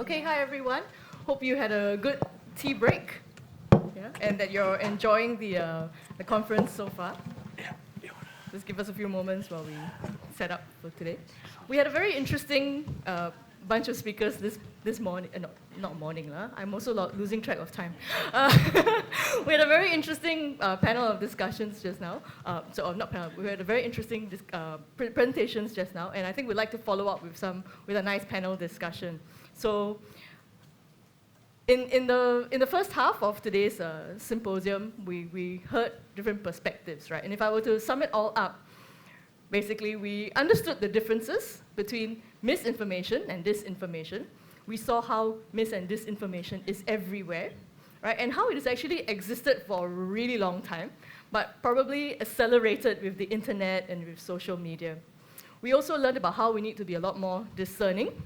Okay, hi everyone. Hope you had a good tea break, and that you're enjoying the conference so far. Just give us a few moments while we set up for today. We had a very interesting bunch of speakers this morning. Not morning, lah. I'm also losing track of time. We had a very interesting panel of discussions just now. Not panel. We had a very interesting presentations just now, and I think we'd like to follow up with a nice panel discussion. So, in the first half of today's symposium, we heard different perspectives, right? And if I were to sum it all up, basically we understood the differences between misinformation and disinformation. We saw how mis and disinformation is everywhere, right? And how it has actually existed for a really long time, but probably accelerated with the internet and with social media. We also learned about how we need to be a lot more discerning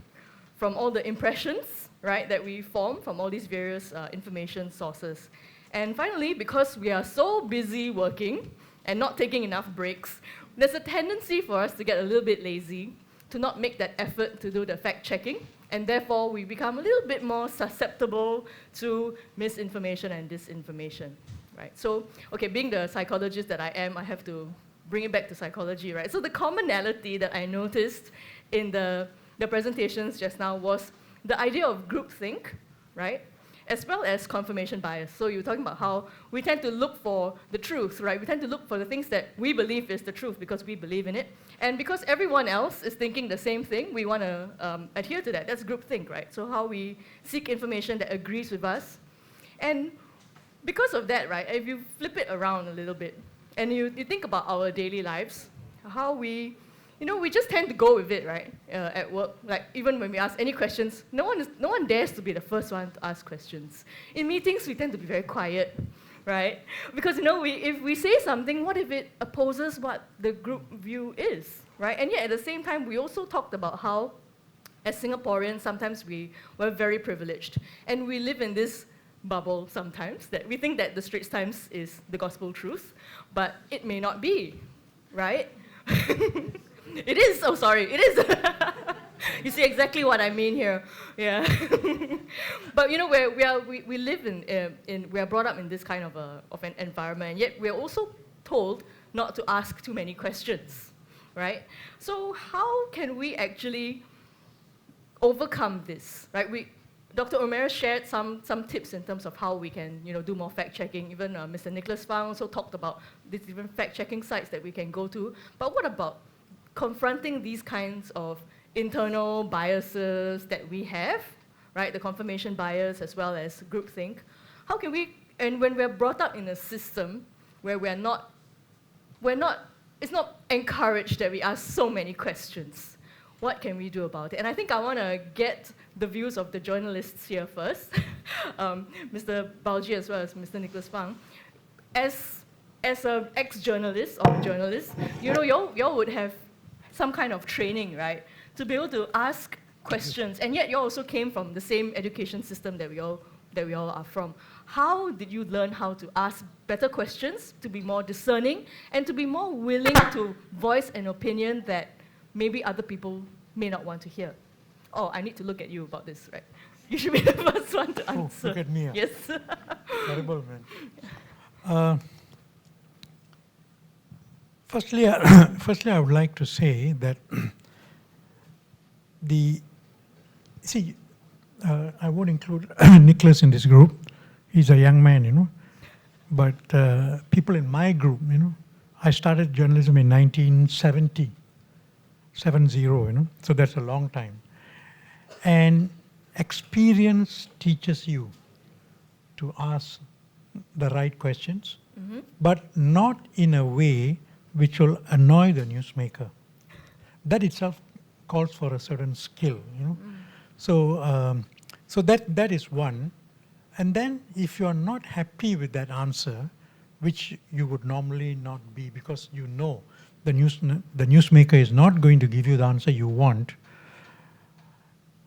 from all the impressions, right, that we form from all these various information sources. And finally, because we are so busy working and not taking enough breaks, there's a tendency for us to get a little bit lazy, to not make that effort to do the fact-checking, and therefore we become a little bit more susceptible to misinformation and disinformation, right? So, okay, being the psychologist that I am, I have to bring it back to psychology, right? So the commonality that I noticed in the presentations just now was the idea of groupthink, right? As well as confirmation bias. So you were talking about how we tend to look for the truth, right? We tend to look for the things that we believe is the truth because we believe in it. And because everyone else is thinking the same thing, we want to adhere to that. That's groupthink, right? So how we seek information that agrees with us. And because of that, right, if you flip it around a little bit, and you think about our daily lives, how we just tend to go with it, right? At work, like even when we ask any questions, no one dares to be the first one to ask questions. In meetings, we tend to be very quiet, right? Because if we say something, what if it opposes what the group view is, right? And yet at the same time, we also talked about how, as Singaporeans, sometimes we're very privileged, and we live in this bubble sometimes that we think that the Straits Times is the gospel truth, but it may not be, right? It is. Oh, sorry. It is. You see exactly what I mean here. Yeah. But we live we are brought up in this kind of an environment, and yet we are also told not to ask too many questions, right? So how can we actually overcome this, right? Dr. O'Meara shared some tips in terms of how we can do more fact-checking. Even Mr. Nicholas Fang also talked about these different fact-checking sites that we can go to. But what about confronting these kinds of internal biases that we have, right? The confirmation bias as well as groupthink. How can we, and when we're brought up in a system where it's not encouraged that we ask so many questions, what can we do about it? And I think I want to get the views of the journalists here first, Mr. Balji as well as Mr. Nicholas Fang. As an ex-journalist or journalist, y'all would have some kind of training, right, to be able to ask questions, and yet you also came from the same education system that we all are from. How did you learn how to ask better questions, to be more discerning, and to be more willing to voice an opinion that maybe other people may not want to hear? Oh, I need to look at you about this, right? You should be the first one to answer. Oh, look at me. Yes. Terrible, man. Firstly, I would like to say that I won't include Nicholas in this group. He's a young man, But people in my group, I started journalism in 1970, 70, So that's a long time. And experience teaches you to ask the right questions, but not in a way which will annoy the newsmaker. That itself calls for a certain skill, So that is one. And then if you are not happy with that answer, which you would normally not be because the newsmaker is not going to give you the answer you want,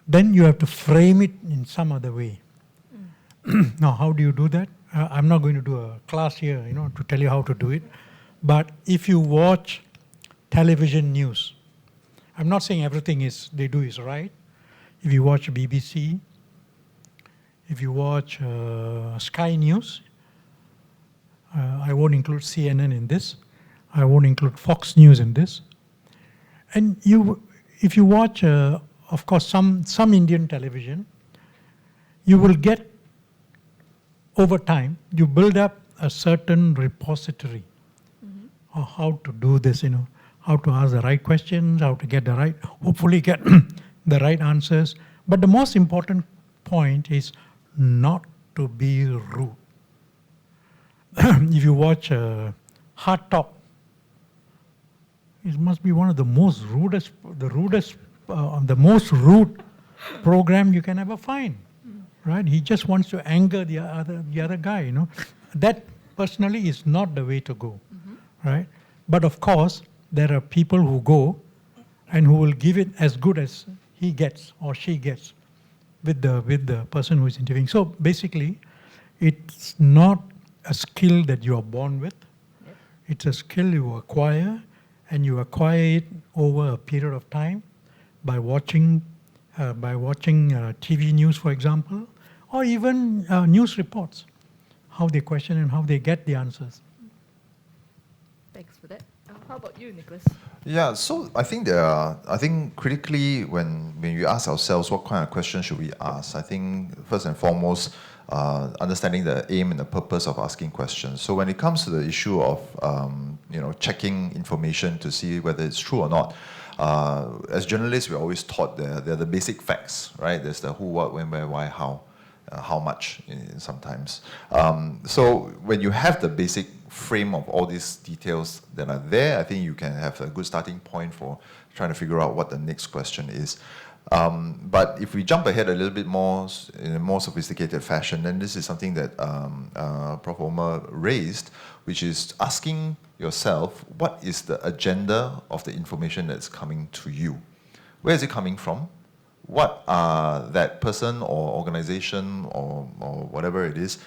then you have to frame it in some other way. Now, how do you do that? I'm not going to do a class here, to tell you how to do it. But if you watch television news, I'm not saying everything they do is right. If you watch BBC, if you watch Sky News, I won't include CNN in this. I won't include Fox News in this. And if you watch, of course, some Indian television, you will get, over time, you build up a certain repository of how to do this, how to ask the right questions, how to get hopefully get the right answers. But the most important point is not to be rude. If you watch Hard Talk, it must be one of the most most rude program you can ever find, right? He just wants to anger the other guy, That personally is not the way to go, right? But of course, there are people who go and who will give it as good as he gets or she gets with the person who is interviewing. So basically, it's not a skill that you are born with. Yep. It's a skill you acquire, and you acquire it over a period of time by watching TV news, for example, or even news reports, how they question and how they get the answers. Thanks for that. How about you, Nicholas? Yeah, so I think critically when we ask ourselves what kind of questions should we ask, I think first and foremost, understanding the aim and the purpose of asking questions. So when it comes to the issue of checking information to see whether it's true or not, as journalists, we're always taught they're the basic facts, right? There's the who, what, when, where, why, how much sometimes. So when you have the basic frame of all these details that are there, I think you can have a good starting point for trying to figure out what the next question is. But if we jump ahead a little bit more in a more sophisticated fashion, then this is something that Prof. Omar raised, which is asking yourself, what is the agenda of the information that's coming to you? Where is it coming from? What are that person or organization or whatever it is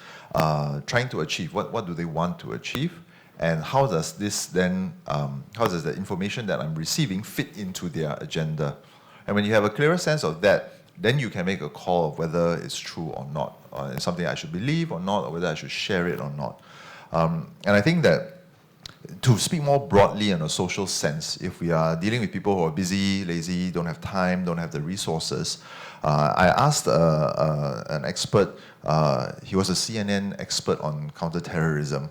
trying to achieve? What do they want to achieve? And how does this then, how does the information that I'm receiving fit into their agenda? And when you have a clearer sense of that, then you can make a call of whether it's true or not, or it's something I should believe or not, or whether I should share it or not. And I think that to speak more broadly in a social sense, if we are dealing with people who are busy, lazy, don't have time, don't have the resources, I asked an expert, he was a CNN expert on counterterrorism,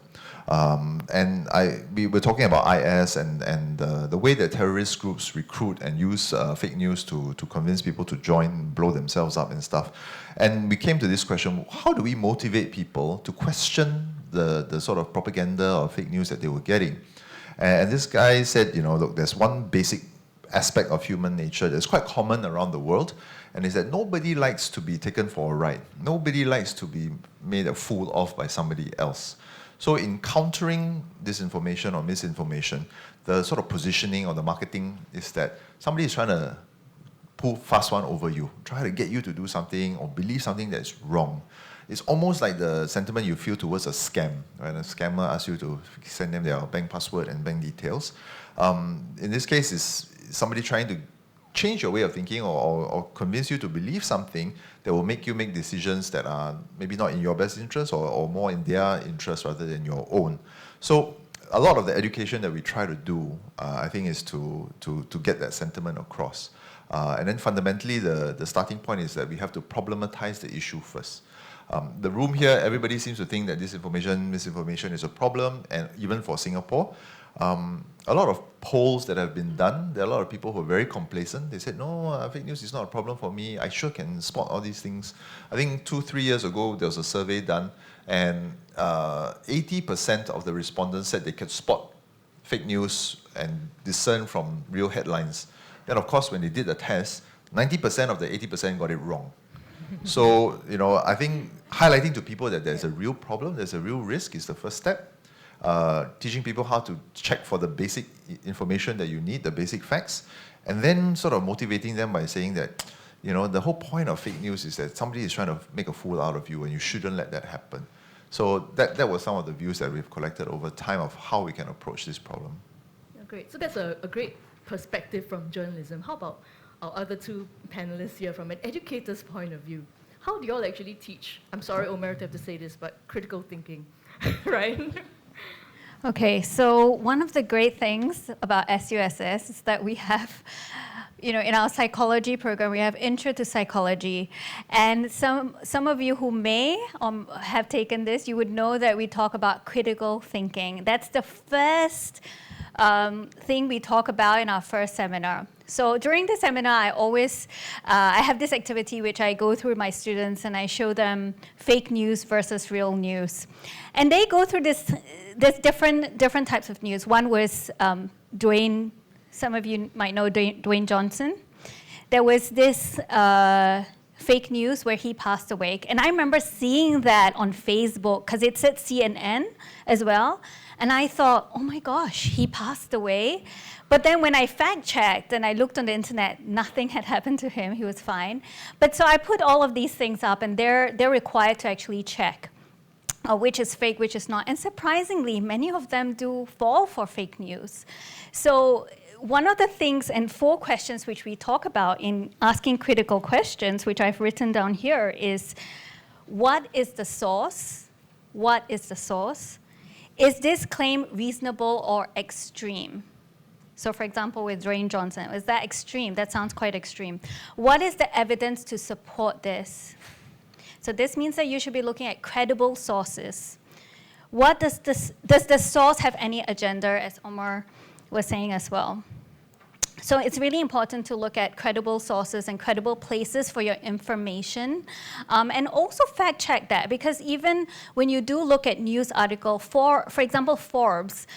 and we were talking about IS and the way that terrorist groups recruit and use fake news to convince people to join, blow themselves up and stuff. And we came to this question, how do we motivate people to question the sort of propaganda or fake news that they were getting? And this guy said, look, there's one basic aspect of human nature that's quite common around the world, and is that nobody likes to be taken for a ride. Nobody likes to be made a fool of by somebody else. So in countering disinformation or misinformation, the sort of positioning or the marketing is that somebody is trying to pull fast one over you, try to get you to do something or believe something that's wrong. It's almost like the sentiment you feel towards a scam, right? A scammer asks you to send them their bank password and bank details. In this case, it's somebody trying to change your way of thinking or convince you to believe something that will make you make decisions that are maybe not in your best interest or more in their interest rather than your own. So a lot of the education that we try to do, I think, is to get that sentiment across. And then fundamentally, the starting point is that we have to problematize the issue first. The room here, everybody seems to think that disinformation, misinformation is a problem, and even for Singapore. A lot of polls that have been done, there are a lot of people who are very complacent. They said, no, fake news is not a problem for me. I sure can spot all these things. I think 2-3 years ago, there was a survey done, and 80% of the respondents said they could spot fake news and discern from real headlines. Then, of course, when they did the test, 90% of the 80% got it wrong. So, I think highlighting to people that there's a real problem, there's a real risk is the first step. Teaching people how to check for the basic information that you need, the basic facts, and then sort of motivating them by saying that, the whole point of fake news is that somebody is trying to make a fool out of you and you shouldn't let that happen. So that was some of the views that we've collected over time of how we can approach this problem. Yeah, great. So that's a great perspective from journalism. How about our other two panelists here from an educator's point of view? how do you all actually teach? I'm sorry, Omer, to have to say this, but critical thinking, right? Okay, so one of the great things about SUSS is that we have, in our psychology program, we have Intro to Psychology. And some of you who may have taken this, you would know that we talk about critical thinking. That's the first thing we talk about in our first seminar. So during the seminar, I have this activity which I go through with my students, and I show them fake news versus real news. And they go through this different types of news. One was Dwayne, some of you might know Dwayne Johnson. There was this fake news where he passed away. And I remember seeing that on Facebook, because it said CNN as well. And I thought, oh my gosh, he passed away. But then when I fact-checked and I looked on the internet, nothing had happened to him. He was fine. But so I put all of these things up, and they're required to actually check which is fake, which is not. And surprisingly, many of them do fall for fake news. So one of the things and 4 questions which we talk about in asking critical questions, which I've written down here, is what is the source? What is the source? Is this claim reasonable or extreme? So for example, with Dwayne Johnson, is that extreme? That sounds quite extreme. What is the evidence to support this? So this means that you should be looking at credible sources. What does the source have any agenda, as Omar was saying as well? So it's really important to look at credible sources and credible places for your information, and also fact check that, because even when you do look at news article, for example, Forbes,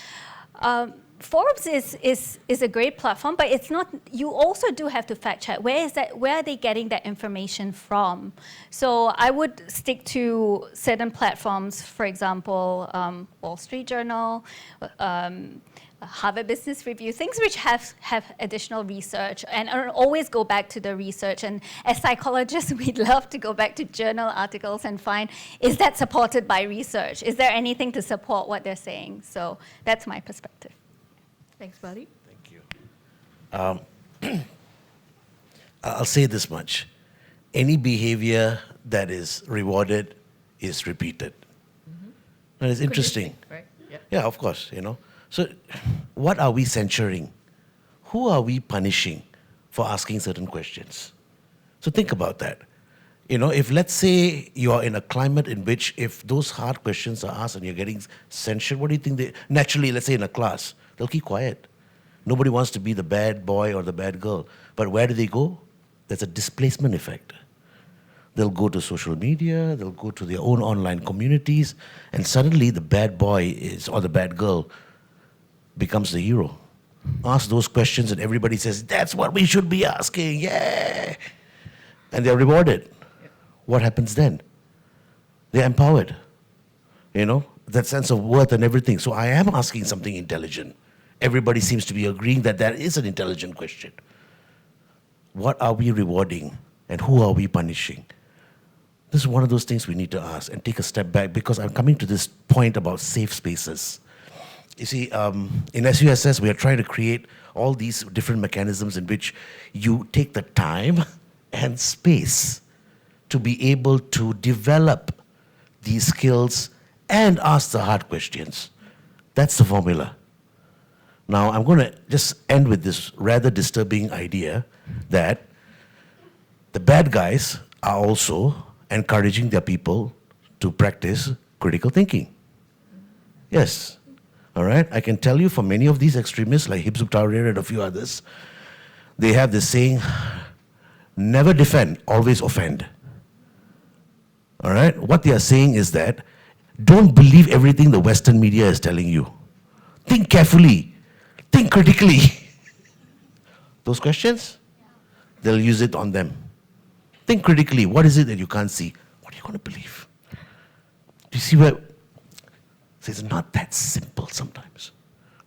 Forbes is a great platform, but it's not. You also do have to fact check where are they getting that information from. So I would stick to certain platforms, for example, Wall Street Journal, Harvard Business Review, things which have additional research, and always go back to the research. And as psychologists, we'd love to go back to journal articles and find, is that supported by research? Is there anything to support what they're saying? So that's my perspective. Thanks, Buddy. Thank you. I'll say this much. Any behavior that is rewarded is repeated. Mm-hmm. And it's interesting. Right? Yeah, of course, So what are we censuring? Who are we punishing for asking certain questions? So think about that. If let's say you are in a climate in which if those hard questions are asked and you're getting censured, what do you think naturally, let's say in a class, they'll keep quiet. Nobody wants to be the bad boy or the bad girl. But where do they go? There's a displacement effect. They'll go to social media, they'll go to their own online communities, and suddenly the bad boy or the bad girl becomes the hero. Ask those questions and everybody says, that's what we should be asking, yeah! And they're rewarded. Yeah. What happens then? They're empowered. That sense of worth and everything. So I am asking something intelligent. Everybody seems to be agreeing that is an intelligent question. What are we rewarding and who are we punishing? This is one of those things we need to ask and take a step back, because I'm coming to this point about safe spaces. You see, in SUSS, we are trying to create all these different mechanisms in which you take the time and space to be able to develop these skills and ask the hard questions. That's the formula. Now, I'm going to just end with this rather disturbing idea that the bad guys are also encouraging their people to practice critical thinking. Yes. All right? I can tell you for many of these extremists, like Hizb ut-Tahrir and a few others, they have this saying, never defend, always offend. All right? What they are saying is that don't believe everything the Western media is telling you. Think carefully. Think critically. Those questions, they'll use it on them. Think critically. What is it that you can't see? What are you going to believe? Do you see where? So it's not that simple sometimes.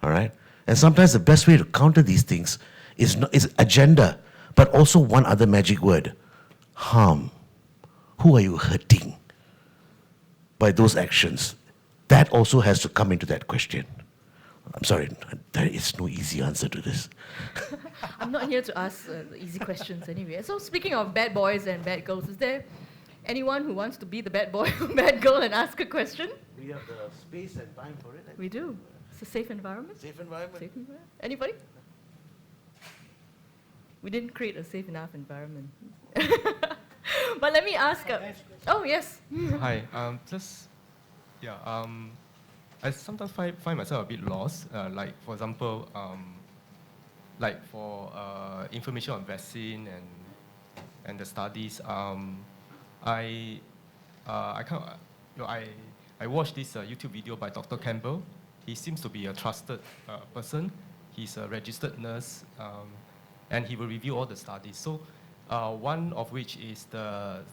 All right? And sometimes the best way to counter these things is agenda, but also one other magic word: harm. Who are you hurting by those actions? That also has to come into that question. I'm sorry, there is no easy answer to this. I'm not here to ask easy questions anyway. So speaking of bad boys and bad girls, is there Anyone who wants to be the bad boy or bad girl and ask a question? We have the space and time for it. We do. It's a safe environment. Safe environment. Safe environment. Anybody? We didn't create a safe enough environment. But let me ask. Oh yes. Hi. I sometimes find myself a bit lost. Like for example, like for information on vaccine and the studies. I watched this YouTube video by Dr. Campbell. He seems to be a trusted person. He's a registered nurse, and he will review all the studies. So, one of which is the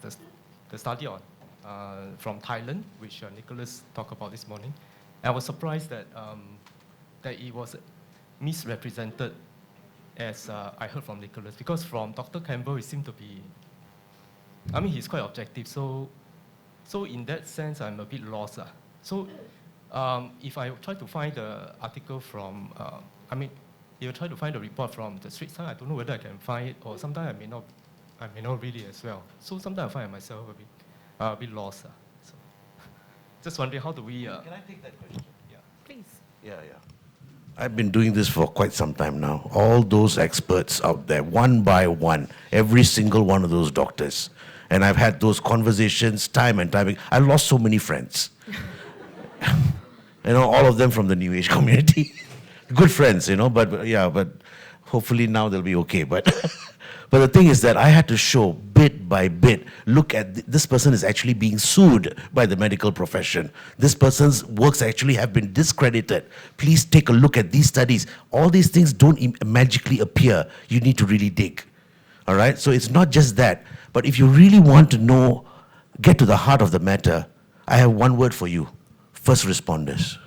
study on from Thailand, which Nicholas talked about this morning. I was surprised that it was misrepresented, as I heard from Nicholas, because from Dr. Campbell, it seemed to be, I mean, he's quite objective. So in that sense, I'm a bit lost. So if I try to find the article from, if you try to find the report from the Straits Times, I don't know whether I can find it, or sometimes I may not read it as well. So sometimes I find myself a bit lost. So just wondering, how do we... Can I take that question? Yeah. Please. Yeah. I've been doing this for quite some time now. All those experts out there, one by one, every single one of those doctors. And I've had those conversations time and time again. I lost so many friends. All of them from the New Age community. Good friends, but hopefully now they'll be okay. But the thing is that I had to show bit by bit, look at this person is actually being sued by the medical profession. This person's works actually have been discredited. Please take a look at these studies. All these things don't magically appear. You need to really dig. All right? So it's not just that. But if you really want to know, get to the heart of the matter, I have one word for you. First responders.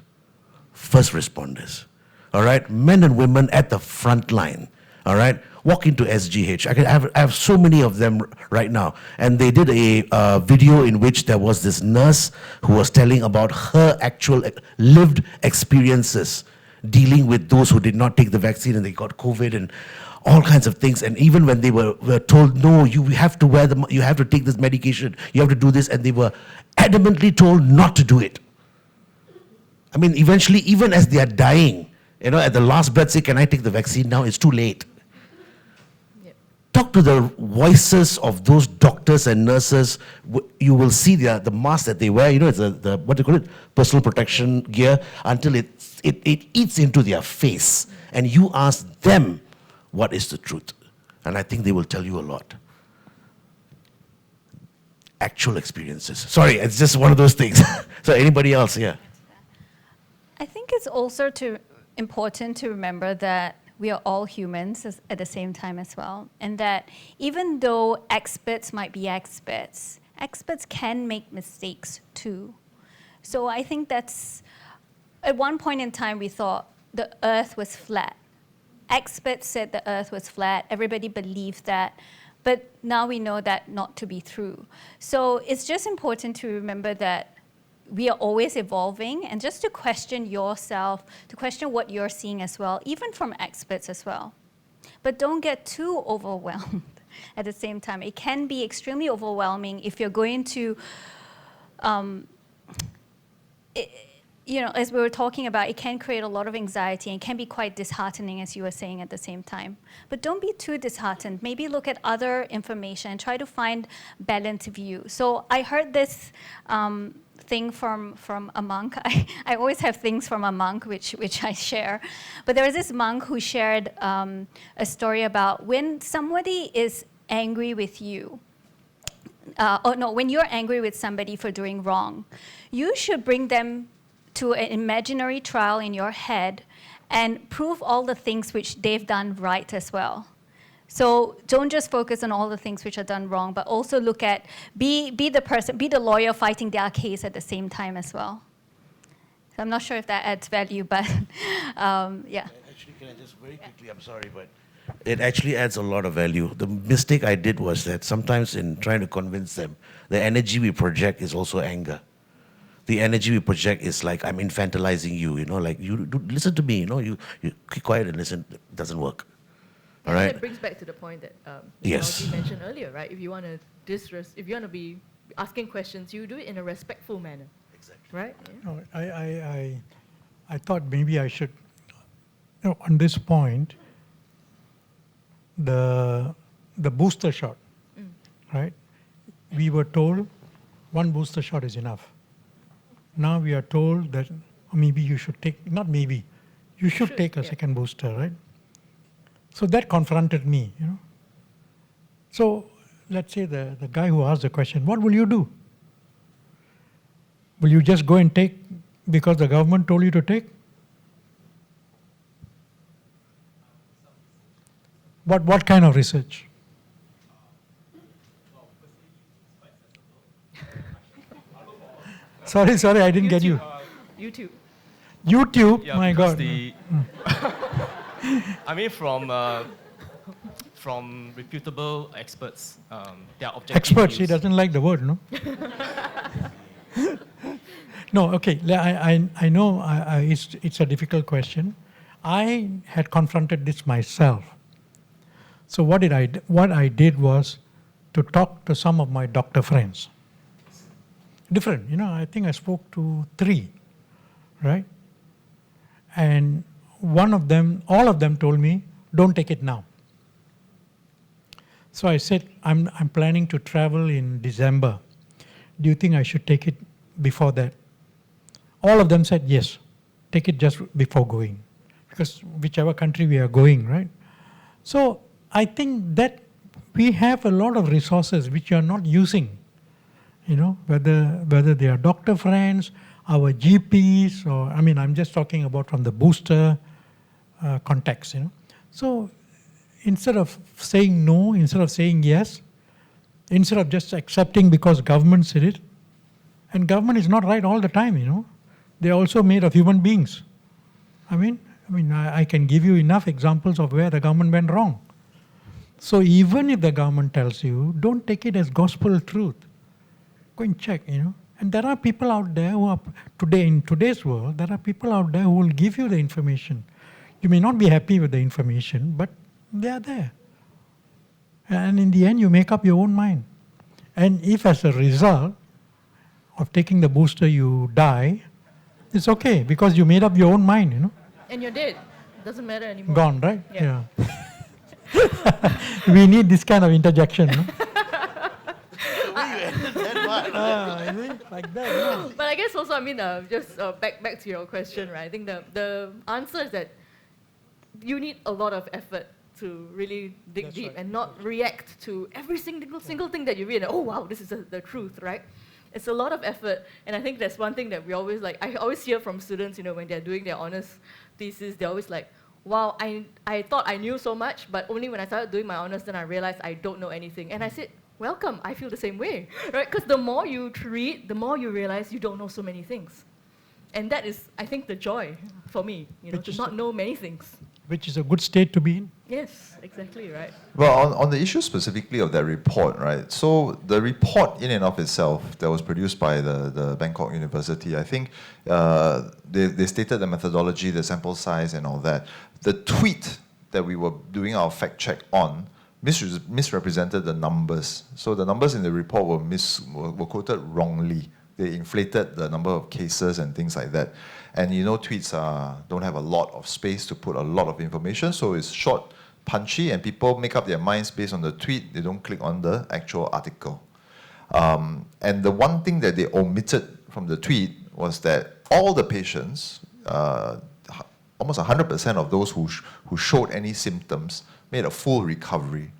First responders. All right? Men and women at the front line. All right? Walk into SGH. I have so many of them right now. And they did a video in which there was this nurse who was telling about her actual lived experiences dealing with those who did not take the vaccine and they got COVID and all kinds of things. And even when they were told, no, you have to you have to take this medication, you have to do this, and they were adamantly told not to do it. I mean, eventually, even as they are dying, at the last breath, say, can I take the vaccine now? It's too late. Talk to the voices of those doctors and nurses. You will see the mask that they wear. It's the what do you call it? Personal protection gear, until it eats into their face. And you ask them, what is the truth? And I think they will tell you a lot. Actual experiences. Sorry, it's just one of those things. So anybody else here? I think it's also important to remember that we are all humans at the same time as well. And that even though experts might be experts can make mistakes too. So I think that's, at one point in time, we thought the earth was flat. Experts said the earth was flat. Everybody believed that. But now we know that not to be true. So it's just important to remember that we are always evolving, and just to question yourself, to question what you're seeing as well, even from experts as well. But don't get too overwhelmed at the same time. It can be extremely overwhelming if you're going to, as we were talking about, it can create a lot of anxiety and can be quite disheartening, as you were saying at the same time. But don't be too disheartened. Maybe look at other information and try to find balanced view. So I heard this thing from a monk. I always have things from a monk which I share. But there was this monk who shared a story about when somebody is angry with you, when you're angry with somebody for doing wrong, you should bring them to an imaginary trial in your head and prove all the things which they've done right as well. So don't just focus on all the things which are done wrong, but also look at, be the lawyer fighting their case at the same time as well. So I'm not sure if that adds value, but yeah. Actually, can I just very quickly, I'm sorry, but it actually adds a lot of value. The mistake I did was that sometimes in trying to convince them, the energy we project is also anger. The energy we project is like, I'm infantilizing you, like, you listen to me, you keep quiet and listen. It doesn't work. All right. It brings back to the point that Yes. you mentioned earlier, right? If you want to be asking questions, you do it in a respectful manner. Exactly. Right? Yeah. No, I thought maybe I should, on this point, the booster shot, right? We were told one booster shot is enough. Now we are told that maybe you should take, not maybe, you should take a second booster, right? So that confronted me, So let's say the guy who asked the question, what will you do? Will you just go and take because the government told you to take? What kind of research? Sorry, I didn't get you. YouTube. YouTube, Yeah, my because God. I mean, from reputable experts, their objective Experts, he views. doesn't like the word, no? No, okay, I know it's a difficult question. I had confronted this myself. So what I did was to talk to some of my doctor friends. Different, I think I spoke to 3, right? And all of them told me, don't take it now. So I said, I'm planning to travel in December. Do you think I should take it before that? All of them said, yes, take it just before going. Because whichever country we are going, right? So I think that we have a lot of resources which you are not using. Whether they are doctor friends, our GPs, or I'm just talking about from the booster context. So instead of saying no, instead of saying yes, instead of just accepting because government said it, and government is not right all the time. They are also made of human beings. I can give you enough examples of where the government went wrong. So even if the government tells you, don't take it as gospel truth. Go and check, And there are people out there who are, in today's world, there are people out there who will give you the information. You may not be happy with the information, but they are there. And in the end, you make up your own mind. And if as a result of taking the booster you die, it's okay, because you made up your own mind, And you're dead. Doesn't matter anymore. Gone, right? Yeah. We need this kind of interjection, like that, no? But I guess also, just back to your question, right? I think the answer is that you need a lot of effort to really dig That's deep right. and not react to every single thing that you read. And, oh, wow, this is the truth, right? It's a lot of effort. And I think that's one thing that we always I always hear from students, when they're doing their honors thesis, they're always like, wow, I thought I knew so much, but only when I started doing my honors, then I realized I don't know anything. And I said, welcome, I feel the same way, right? Because the more you read, the more you realize you don't know so many things. And that is, I think, the joy for me, to not know many things. Which is a good state to be in. Yes, exactly, right. Well, on the issue specifically of that report, right? So the report in and of itself that was produced by the Bangkok University, I think they stated the methodology, the sample size and all that. The tweet that we were doing our fact check on misrepresented the numbers. So the numbers in the report were quoted wrongly. They inflated the number of cases and things like that. And tweets don't have a lot of space to put a lot of information, so it's short, punchy, and people make up their minds based on the tweet. They don't click on the actual article. And the one thing that they omitted from the tweet was that all the patients, almost 100% of those who showed any symptoms made a full recovery.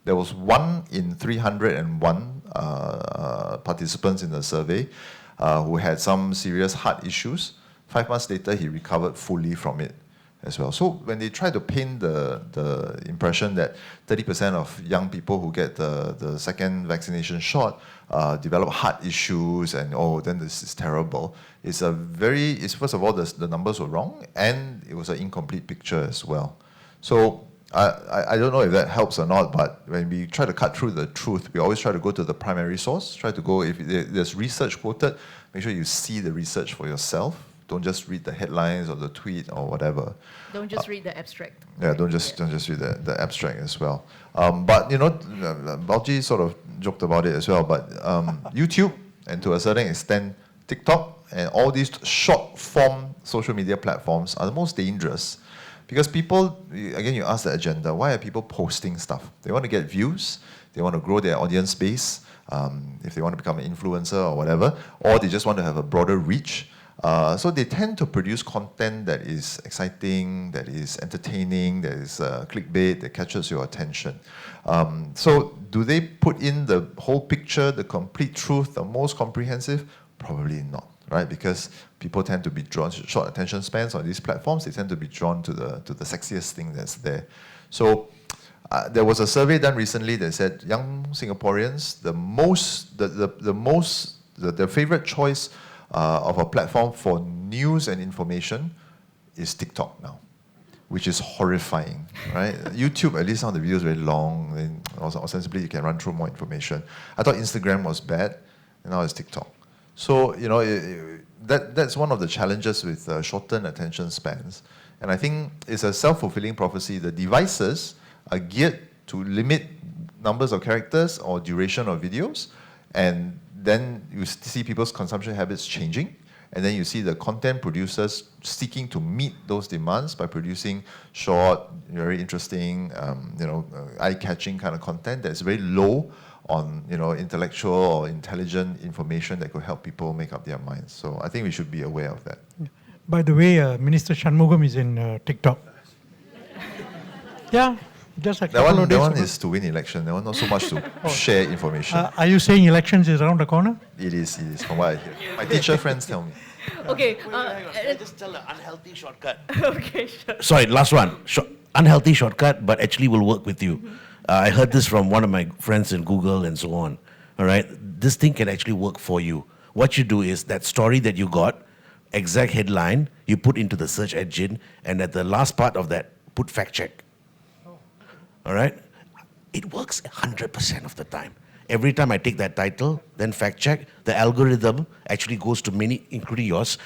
There was 1 in 301 participants in the survey who had some serious heart issues. 5 months later, he recovered fully from it as well. So when they try to paint the impression that 30% of young people who get the second vaccination shot develop heart issues and then this is terrible, it's first of all, the numbers were wrong and it was an incomplete picture as well. So I don't know if that helps or not, but when we try to cut through the truth, we always try to go to the primary source, try to go, if there's research quoted, make sure you see the research for yourself Don't just read the headlines or the tweet or whatever. Don't just read the abstract. Yeah, right? don't just read the abstract as well. But Balji sort of joked about it as well. But YouTube and to a certain extent TikTok and all these short form social media platforms are the most dangerous, because people, again, you ask the agenda. Why are people posting stuff? They want to get views. They want to grow their audience base. If they want to become an influencer or whatever, or they just want to have a broader reach. So they tend to produce content that is exciting, that is entertaining, that is clickbait, that catches your attention. So do they put in the whole picture, the complete truth, the most comprehensive? Probably not, right? Because people tend to be drawn to short attention spans on these platforms. They tend to be drawn to the sexiest thing that's there. So there was a survey done recently that said young Singaporeans, their favorite choice of a platform for news and information is TikTok now, which is horrifying, right? YouTube, at least some of the videos very long, and ostensibly you can run through more information. I thought Instagram was bad, and now it's TikTok. So, that's one of the challenges with shortened attention spans. And I think it's a self-fulfilling prophecy. The devices are geared to limit numbers of characters or duration of videos, and then you see people's consumption habits changing, and then you see the content producers seeking to meet those demands by producing short, very interesting, eye-catching kind of content that's very low on intellectual or intelligent information that could help people make up their minds. So I think we should be aware of that. By the way, Minister Shanmugam is in TikTok. Yeah, just a couple of days That one ago. is to win election. That one not so much to share information. Are you saying elections is around the corner? It is, from what I hear. My teacher friends tell me. Okay. Just tell an unhealthy shortcut. Okay, sure. Sorry, last one. Unhealthy shortcut, but actually will work with you. I heard this from one of my friends in Google and so on. All right, this thing can actually work for you. What you do is that story that you got, exact headline, you put into the search engine, and at the last part of that, put fact check. All right, it works 100% of the time. Every time I take that title, then fact check, the algorithm actually goes to many, including yours.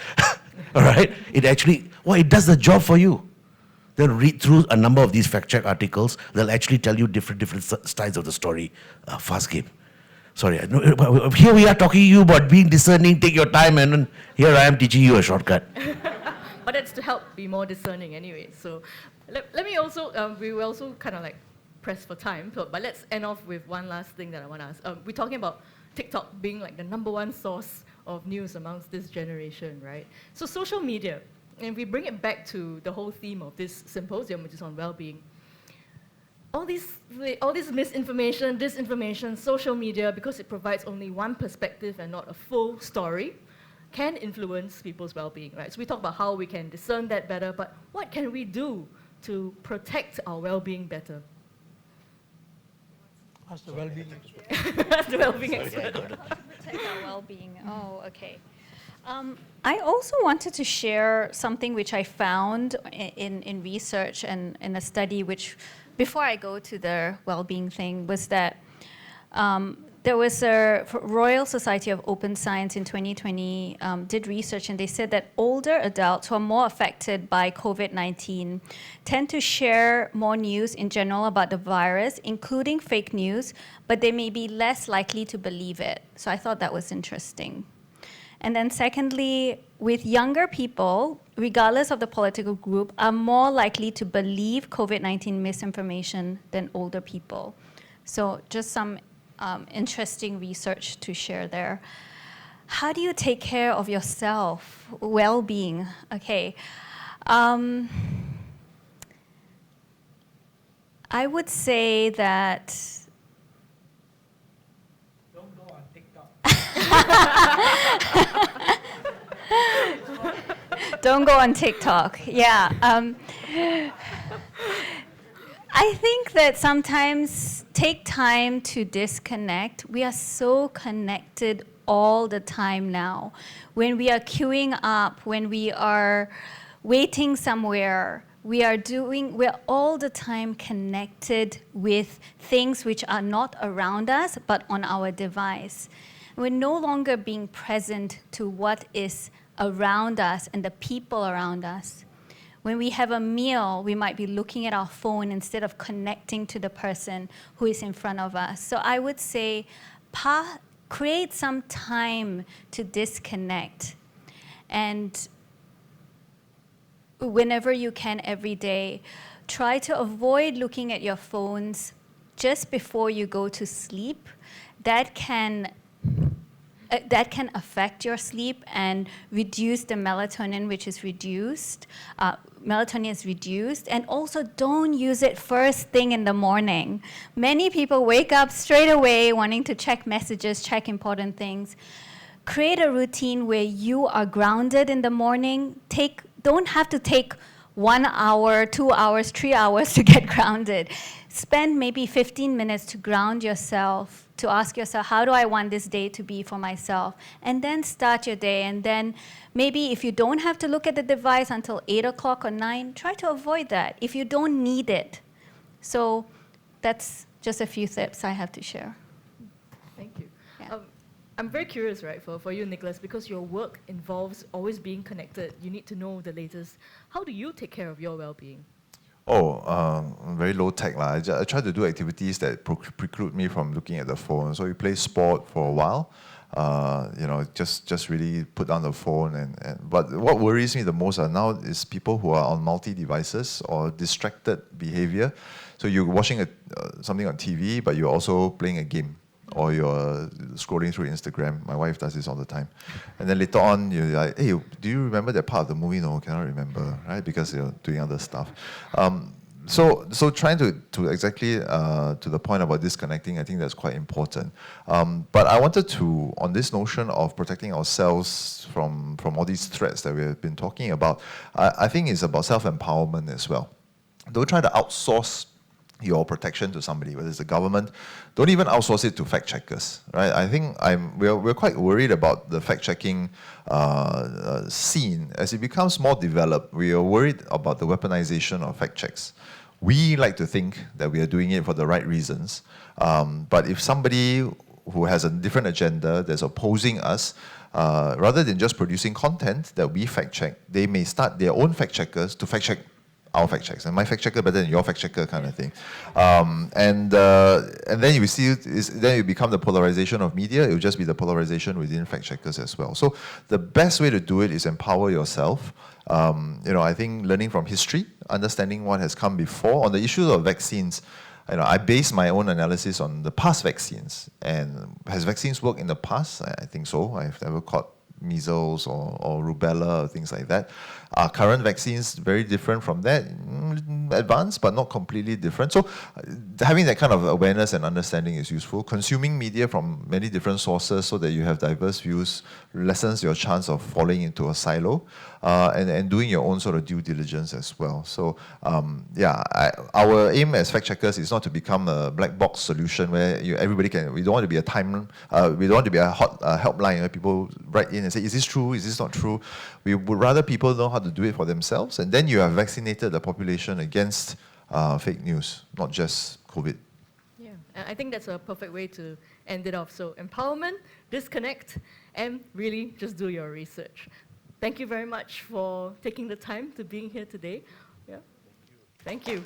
All right, it does the job for you. Then read through a number of these fact check articles. They'll actually tell you different styles of the story. Fast game. Sorry, here we are talking to you about being discerning, take your time, and here I am teaching you a shortcut. But that's to help be more discerning anyway. So let me also, we will also kind of like press for time, but let's end off with one last thing that I want to ask. We're talking about TikTok being like the #1 source of news amongst this generation, right? So social media, and we bring it back to the whole theme of this symposium, which is on well-being. All this misinformation, disinformation, social media, because it provides only one perspective and not a full story, can influence people's well-being, right? So we talk about how we can discern that better, but what can we do to protect our well-being better? Ask the well-being expert. That's the well-being expert. Protect our well-being. Oh, okay. I also wanted to share something which I found in research and in a study which, before I go to the well-being thing, was that there was a Royal Society of Open Science in 2020 did research, and they said that older adults who are more affected by COVID-19 tend to share more news in general about the virus, including fake news, but they may be less likely to believe it. So I thought that was interesting. And then secondly, with younger people, regardless of the political group, are more likely to believe COVID-19 misinformation than older people. So just some interesting research to share there. How do you take care of yourself? Well-being. Okay. I would say that Don't go on TikTok. don't go on TikTok. Yeah. I think that sometimes take time to disconnect. We are so connected all the time now. When we are queuing up, when we are waiting somewhere, we're all the time connected with things which are not around us, but on our device. We're no longer being present to what is around us and the people around us. When we have a meal, we might be looking at our phone instead of connecting to the person who is in front of us. So I would say create some time to disconnect. And whenever you can every day, try to avoid looking at your phones just before you go to sleep. That can affect your sleep and reduce the melatonin, which is reduced. Melatonin is reduced, and also don't use it first thing in the morning. Many people wake up straight away wanting to check messages, check important things. Create a routine where you are grounded in the morning. Don't have to take 1 hour, 2 hours, 3 hours to get grounded. Spend maybe 15 minutes to ground yourself, to ask yourself, how do I want this day to be for myself? And then start your day. And then maybe if you don't have to look at the device until 8 o'clock or 9, try to avoid that if you don't need it. So that's just a few tips I have to share. Thank you. Yeah. I'm very curious, right, for you, Nicholas, because your work involves always being connected. You need to know the latest. How do you take care of your well-being? Very low tech. I try to do activities that preclude me from looking at the phone. So you play sport for a while, just really put down the phone. But what worries me the most now is people who are on multi-devices or distracted behavior. So you're watching something on TV, but you're also playing a game, or you're scrolling through Instagram. My wife does this all the time. And then later on, you're like, hey, do you remember that part of the movie? No, cannot remember, right? Because you're doing other stuff. So trying to exactly to the point about disconnecting, I think that's quite important. But I wanted to, on this notion of protecting ourselves from all these threats that we have been talking about, I think it's about self-empowerment as well. Don't try to outsource your protection to somebody, whether it's the government. Don't even outsource it to fact checkers, right? I think we're quite worried about the fact checking scene as it becomes more developed. We are worried about the weaponization of fact checks. We like to think that we are doing it for the right reasons, but if somebody who has a different agenda that's opposing us, rather than just producing content that we fact check, they may start their own fact checkers to fact check our fact checks, and my fact checker better than your fact checker kind of thing, and then you see then you become the polarization of media. It will just be the polarization within fact checkers as well. So the best way to do it is empower yourself. I think learning from history, understanding what has come before on the issues of vaccines. I base my own analysis on the past vaccines, and has vaccines worked in the past? I think so. I've never caught measles or rubella or things like that. Are current vaccines very different from that? Advanced, but not completely different. So having that kind of awareness and understanding is useful. Consuming media from many different sources so that you have diverse views lessens your chance of falling into a silo, and doing your own sort of due diligence as well. So our aim as fact checkers is not to become a black box solution where everybody can. We don't want to be a we don't want to be a hot helpline where people write in and say, is this true? Is this not true? We would rather people know how to do it for themselves, and then you have vaccinated the population against fake news, not just COVID. Yeah, and I think that's a perfect way to end it off. So empowerment, disconnect, and really just do your research. Thank you very much for taking the time to being here today. Yeah. Thank you.